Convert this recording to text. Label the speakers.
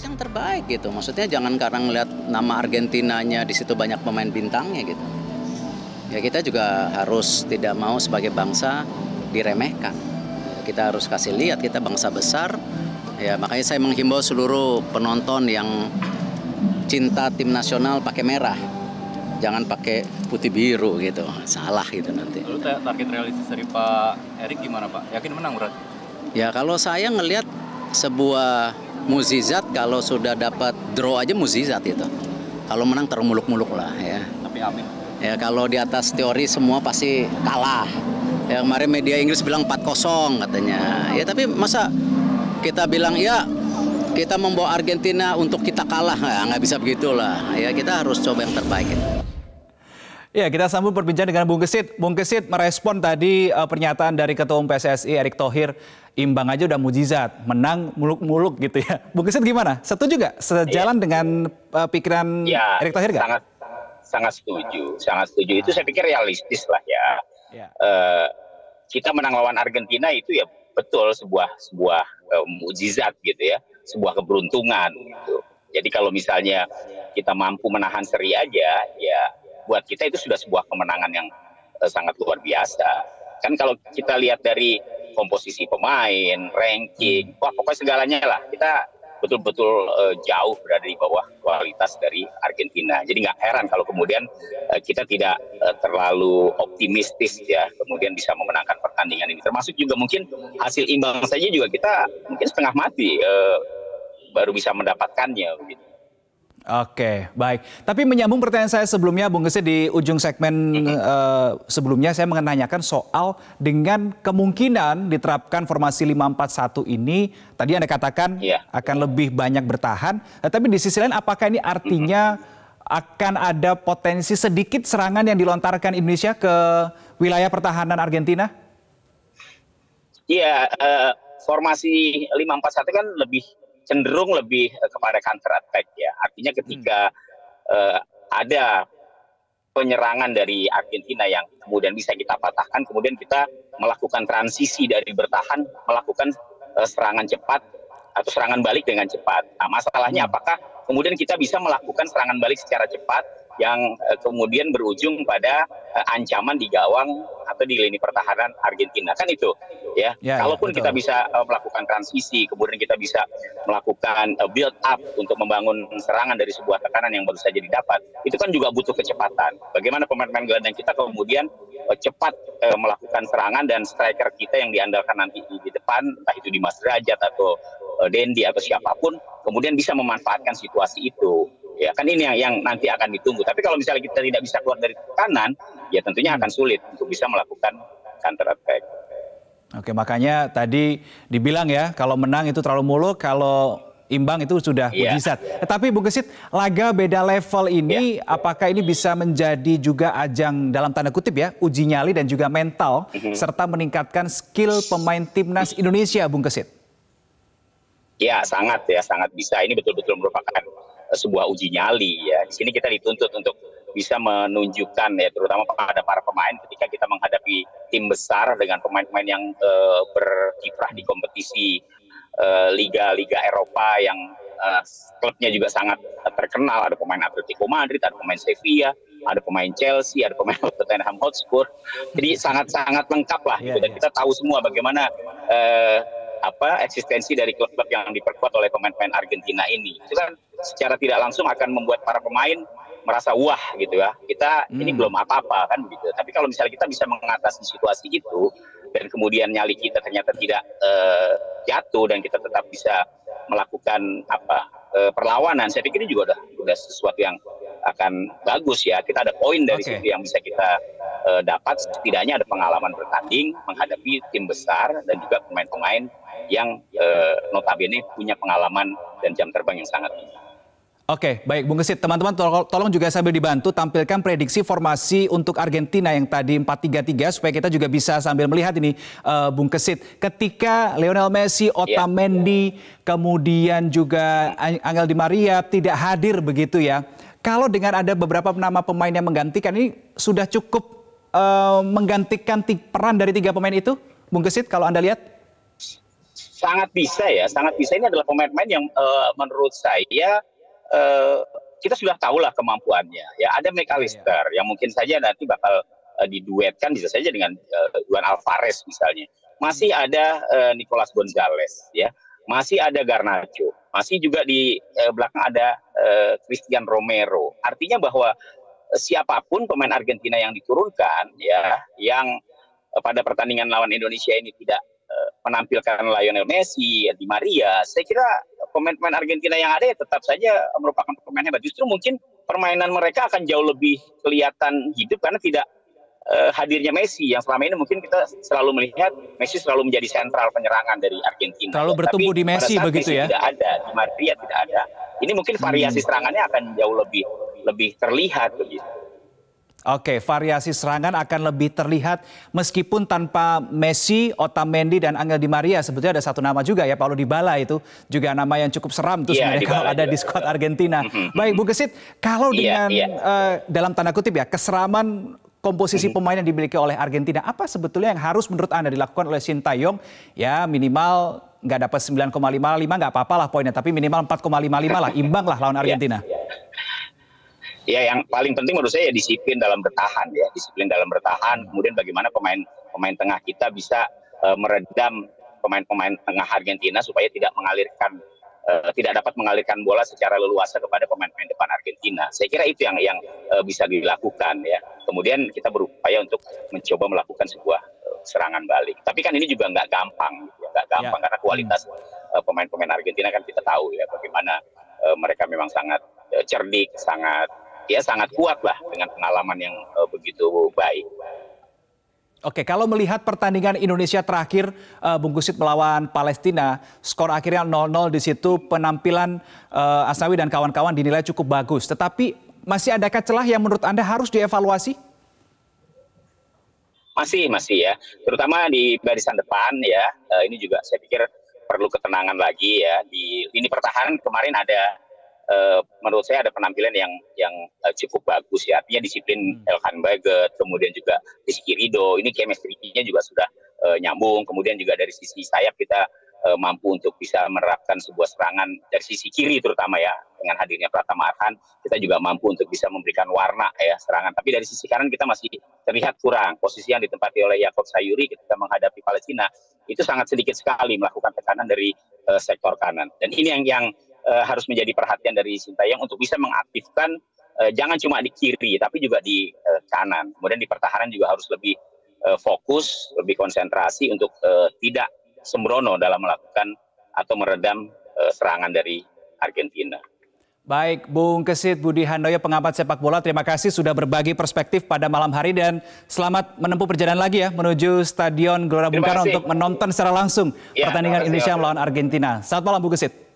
Speaker 1: yang terbaik gitu. Maksudnya jangan karena ngeliat nama Argentinanya di situ banyak pemain bintangnya gitu. Ya kita juga harus tidak mau sebagai bangsa diremehkan. Kita harus kasih lihat kita bangsa besar. Ya makanya saya menghimbau seluruh penonton yang cinta tim nasional pakai merah. Jangan pakai putih biru gitu. Salah gitu nanti.
Speaker 2: Lalu target realistis dari Pak Erik gimana Pak? Yakin menang berarti?
Speaker 1: Ya kalau saya ngelihat sebuah mukjizat, kalau sudah dapat draw aja mukjizat itu. Kalau menang termuluk-muluk lah ya.
Speaker 2: Tapi amin.
Speaker 1: Ya kalau di atas teori semua pasti kalah. Ya kemarin media Inggris bilang 4-0 katanya. Ya tapi masa kita bilang ya kita membawa Argentina untuk kita kalah, nggak bisa begitulah. Ya kita harus coba yang terbaik.
Speaker 3: Ya, kita sambung perbincangan dengan Bung Gesit. Bung Gesit merespon tadi pernyataan dari Ketua Umum PSSI Erick Thohir, imbang aja udah mujizat, menang muluk-muluk gitu ya. Bung Gesit gimana? Setuju nggak? Sejalan dengan pikiran Erick Thohir nggak?
Speaker 4: Sangat setuju, sangat setuju. Itu saya pikir realistis lah ya. Kita menang lawan Argentina itu ya betul sebuah mukjizat gitu ya, sebuah keberuntungan gitu. Jadi kalau misalnya kita mampu menahan seri aja, ya buat kita itu sudah sebuah kemenangan yang sangat luar biasa. Kan kalau kita lihat dari komposisi pemain, ranking, wah pokoknya segalanya lah, kita betul-betul jauh berada di bawah kualitas dari Argentina. Jadi nggak heran kalau kemudian kita tidak terlalu optimistis ya, kemudian bisa memenangkan pertandingan ini. Termasuk juga mungkin hasil imbang saja juga kita mungkin setengah mati baru bisa mendapatkannya. Begitu.
Speaker 3: Oke, baik. Tapi menyambung pertanyaan saya sebelumnya, Bung Gesit, di ujung segmen sebelumnya saya menanyakan soal dengan kemungkinan diterapkan formasi 5-4-1 ini, tadi Anda katakan akan lebih banyak bertahan, tapi di sisi lain apakah ini artinya akan ada potensi sedikit serangan yang dilontarkan Indonesia ke wilayah pertahanan Argentina?
Speaker 4: Iya, formasi 5-4-1 kan cenderung lebih kepada counter attack ya. Artinya ketika ada penyerangan dari Argentina yang kemudian bisa kita patahkan, kemudian kita melakukan transisi dari bertahan, melakukan serangan cepat atau serangan balik dengan cepat. Nah, masalahnya apakah kemudian kita bisa melakukan serangan balik secara cepat yang kemudian berujung pada ancaman di gawang atau di lini pertahanan Argentina, kan itu ya. Kalaupun kita bisa melakukan transisi, kemudian kita bisa melakukan build up untuk membangun serangan dari sebuah tekanan yang baru saja didapat, itu kan juga butuh kecepatan. Bagaimana pemain-pemain gelandang kita kemudian cepat melakukan serangan, dan striker kita yang diandalkan nanti di depan, entah itu Dimas Derajat atau Dendi atau siapapun, kemudian bisa memanfaatkan situasi itu. Ya kan ini yang nanti akan ditunggu. Tapi kalau misalnya kita tidak bisa keluar dari kanan, ya tentunya akan sulit untuk bisa melakukan counter attack.
Speaker 3: Oke, makanya tadi dibilang ya, kalau menang itu terlalu muluk, kalau imbang itu sudah mujizat. Tapi Bung Gesit, laga beda level ini, apakah ini bisa menjadi juga ajang dalam tanda kutip ya, uji nyali dan juga mental, serta meningkatkan skill pemain timnas Indonesia, Bung Gesit?
Speaker 4: Ya, sangat bisa. Ini betul-betul merupakan sebuah uji nyali ya. Di sini kita dituntut untuk bisa menunjukkan ya, terutama pada para pemain ketika kita menghadapi tim besar dengan pemain-pemain yang berkiprah di kompetisi liga-liga Eropa yang klubnya juga sangat terkenal. Ada pemain Atletico Madrid, ada pemain Sevilla, ada pemain Chelsea, ada pemain Tottenham Hotspur. Jadi sangat-sangat lengkap lah gitu. Dan kita tahu semua bagaimana eksistensi dari klub-klub yang diperkuat oleh pemain-pemain Argentina ini. Itu kan secara tidak langsung akan membuat para pemain merasa wah gitu ya. Kita ini belum apa-apa kan begitu. Tapi kalau misalnya kita bisa mengatasi situasi itu dan kemudian nyali kita ternyata tidak jatuh dan kita tetap bisa melakukan perlawanan, saya pikir ini juga udah sesuatu yang akan bagus ya. Kita ada poin dari situ yang bisa kita dapat, setidaknya ada pengalaman bertanding menghadapi tim besar dan juga pemain-pemain yang notabene punya pengalaman dan jam terbang yang sangat tinggi.
Speaker 3: Oke, baik Bung Gesit. Teman-teman tolong juga sambil dibantu tampilkan prediksi formasi untuk Argentina yang tadi 4-3-3 supaya kita juga bisa sambil melihat ini Bung Gesit. Ketika Lionel Messi, Otamendi, kemudian juga Angel Di Maria tidak hadir begitu ya. Kalau dengan ada beberapa nama pemain yang menggantikan, ini sudah cukup menggantikan peran dari 3 pemain itu, Bung Gesit, kalau Anda lihat?
Speaker 4: sangat bisa ya, sangat bisa. Ini adalah pemain-pemain yang menurut saya kita sudah tahulah kemampuannya. Ya, ada McAllister yang mungkin saja nanti bakal diduetkan bisa saja dengan Juan Alvarez misalnya. Masih ada Nicolas Gonzalez, ya, masih ada Garnacho, masih juga di belakang ada Christian Romero. Artinya bahwa siapapun pemain Argentina yang diturunkan, ya, yang pada pertandingan lawan Indonesia ini tidak menampilkan Lionel Messi, Di Maria, saya kira pemain-pemain Argentina yang ada ya tetap saja merupakan pemain hebat. Justru mungkin permainan mereka akan jauh lebih kelihatan hidup karena tidak hadirnya Messi yang selama ini mungkin kita selalu melihat Messi selalu menjadi sentral penyerangan dari Argentina.
Speaker 3: Terlalu bertumbuh di Messi begitu ya?
Speaker 4: Tidak ada, Di Maria tidak ada. Ini mungkin variasi serangannya akan jauh lebih terlihat begitu.
Speaker 3: Oke, variasi serangan akan lebih terlihat meskipun tanpa Messi, Otamendi dan Angel Di Maria. Sebetulnya ada satu nama juga ya, Paulo Dybala itu juga nama yang cukup seram tuh sebenarnya kalau ada di skuad Argentina. Baik, Bung Gesit, kalau dengan dalam tanda kutip ya keseraman komposisi pemain yang dimiliki oleh Argentina, apa sebetulnya yang harus menurut Anda dilakukan oleh Sintayong? Ya minimal nggak dapat 9,55 nggak apa-apa lah poinnya, tapi minimal 4,55 lah, imbang lah lawan Argentina.
Speaker 4: Ya, yang paling penting menurut saya ya disiplin dalam bertahan ya, disiplin dalam bertahan. Kemudian bagaimana pemain tengah kita bisa meredam pemain-pemain tengah Argentina supaya tidak dapat mengalirkan bola secara leluasa kepada pemain-pemain depan Argentina. Saya kira itu yang bisa dilakukan ya. Kemudian kita berupaya untuk mencoba melakukan sebuah serangan balik. Tapi kan ini juga nggak gampang, ya. Nggak gampang karena kualitas pemain-pemain Argentina kan kita tahu ya bagaimana mereka memang sangat cerdik, sangat kuat lah dengan pengalaman yang begitu baik.
Speaker 3: Oke, kalau melihat pertandingan Indonesia terakhir, Bung Gesit melawan Palestina, skor akhirnya 0-0 di situ, penampilan Asnawi dan kawan-kawan dinilai cukup bagus. Tetapi masih adakah celah yang menurut Anda harus dievaluasi? Masih ya, terutama di barisan depan ya. Ini juga saya pikir perlu ketenangan lagi ya. Di lini pertahanan kemarin ada menurut saya ada penampilan yang cukup bagus ya, artinya disiplin Elkan Baggett, kemudian juga Rizky Ridho, ini chemistry-nya juga sudah nyambung. Kemudian juga dari sisi sayap kita mampu untuk bisa menerapkan sebuah serangan dari sisi kiri terutama ya, dengan hadirnya Pratama Arhan kita juga mampu untuk bisa memberikan warna ya serangan. Tapi dari sisi kanan kita masih terlihat kurang. Posisi yang ditempati oleh Yakob Sayuri ketika menghadapi Palestina itu sangat sedikit sekali melakukan tekanan dari sektor kanan, dan ini yang harus menjadi perhatian dari Sintayong untuk bisa mengaktifkan jangan cuma di kiri tapi juga di kanan. Kemudian di pertahanan juga harus lebih fokus, lebih konsentrasi untuk tidak sembrono dalam melakukan atau meredam serangan dari Argentina. Baik, Bung Gesit Budi Handoyo, pengamat sepak bola, terima kasih sudah berbagi perspektif pada malam hari dan selamat menempuh perjalanan lagi ya menuju Stadion Gelora Bung Karno untuk menonton secara langsung pertandingan Indonesia melawan Argentina. Selamat malam, Bung Gesit.